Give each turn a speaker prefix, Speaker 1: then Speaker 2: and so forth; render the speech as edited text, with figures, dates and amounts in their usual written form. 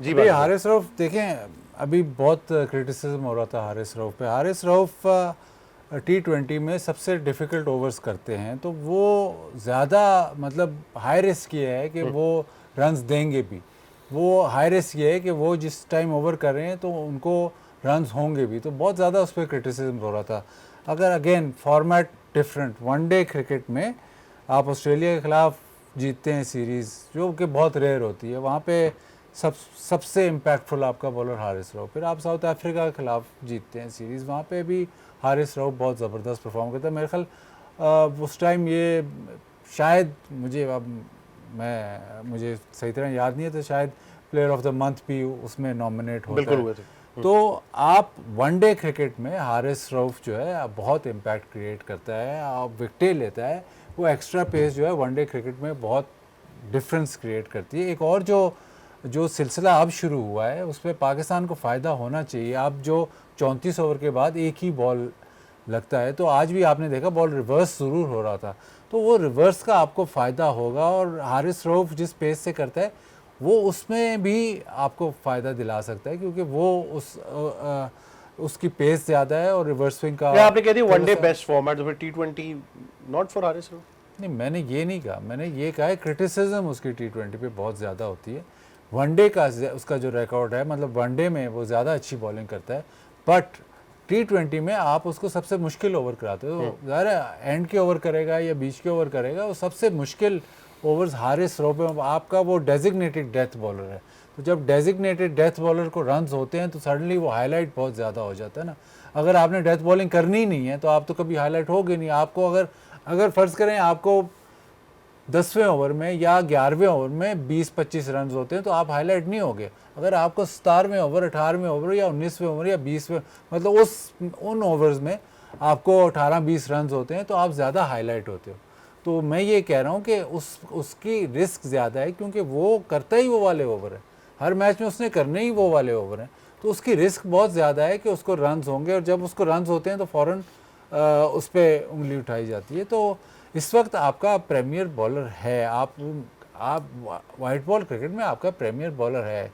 Speaker 1: जी
Speaker 2: अभी
Speaker 1: बात
Speaker 2: हारिस रऊफ देखें, अभी बहुत क्रिटिसिज्म हो रहा था हारिस रऊफ पे। हारिस रऊफ T20 में सबसे डिफ़िकल्ट ओवर्स करते हैं, तो वो ज़्यादा मतलब हाई रिस्क ये है कि वो रन्स देंगे भी। वो हाई रिस्क ये है कि वो जिस टाइम ओवर कर रहे हैं तो उनको रन्स होंगे भी, तो बहुत ज़्यादा उस पर क्रिटिसिज्म हो रहा था। अगर again format different, one day cricket में आप ऑस्ट्रेलिया के ख़िलाफ़ जीतते हैं सीरीज़, जो कि बहुत रेयर होती है, वहाँ पे सबसे इम्पैक्टफुल आपका बॉलर हारिस रऊफ। फिर आप साउथ अफ्रीका के खिलाफ जीतते हैं सीरीज़, वहाँ पे भी हारिस रऊफ बहुत ज़बरदस्त परफॉर्म करता है। मेरे ख्याल उस टाइम ये शायद मुझे सही तरह याद नहीं है, तो शायद प्लेयर ऑफ द मंथ भी उसमें नॉमिनेट होता
Speaker 1: बिल्कुल
Speaker 2: है।
Speaker 1: हुए थे।
Speaker 2: तो आप वनडे क्रिकेट में हारिस रऊफ जो है बहुत इम्पैक्ट क्रिएट करता है, आप विकेटें लेता है, वो एक्स्ट्रा पेस जो है वनडे क्रिकेट में बहुत डिफरेंस क्रिएट करती है। एक और जो सिलसिला अब शुरू हुआ है उस पर पाकिस्तान को फ़ायदा होना चाहिए। अब जो 34 ओवर के बाद एक ही बॉल लगता है, तो आज भी आपने देखा बॉल रिवर्स ज़रूर हो रहा था, तो वो रिवर्स का आपको फ़ायदा होगा। और हारिस रऊफ जिस पेस से करता है वो उसमें भी आपको फ़ायदा दिला सकता है, क्योंकि वो उसकी पेस ज़्यादा है और रिवर्स स्विंग का
Speaker 1: या आपने कह दी
Speaker 2: थोड़ा
Speaker 1: वनडे
Speaker 2: सा।
Speaker 1: बेस्ट फॉर्मेट, तो फिर T20 not for Haris Rauf.
Speaker 2: नहीं, मैंने ये नहीं कहा, मैंने ये कहा है क्रिटिसिज्म उसकी T20 पे बहुत ज़्यादा होती है। वनडे का उसका जो रिकॉर्ड है, मतलब वनडे में वो ज़्यादा अच्छी बॉलिंग करता है, बट T20 में आप उसको सबसे मुश्किल ओवर कराते हो। ज़्यादा एंड के ओवर करेगा या बीच के ओवर करेगा, वो सबसे मुश्किल ओवर्स हारिस रऊफ में। आपका वो डेजिग्नेटेड डेथ बॉलर है, तो जब डेजिग्नेटेड डेथ बॉलर को रन्स होते हैं तो सडनली वो हाईलाइट बहुत ज़्यादा हो जाता है ना। अगर आपने डेथ बॉलिंग करनी ही नहीं है तो आप तो कभी हाईलाइट होगे नहीं। आपको अगर अगर फ़र्ज़ करें आपको 10वें ओवर में या 11वें ओवर में 20-25 रन होते हैं तो आप हाईलाइट नहीं होगे। अगर आपको 17वें ओवर, 18वें ओवर या 19वें ओवर या 20वें, मतलब उन ओवर्स में आपको 18-20 रन होते हैं तो आप ज़्यादा हाईलाइट होते हो। तो मैं ये कह रहा हूँ कि उसकी रिस्क ज़्यादा है, क्योंकि वो करता ही वो वाले ओवर है, हर मैच में उसने करने ही वो वाले ओवर हैं, तो उसकी रिस्क बहुत ज़्यादा है कि उसको रन्स होंगे, और जब उसको रन्स होते हैं तो फ़ौरन उस पर उंगली उठाई जाती है। तो इस वक्त आपका प्रीमियर बॉलर है, आप वाइट बॉल क्रिकेट में आपका प्रीमियर बॉलर है।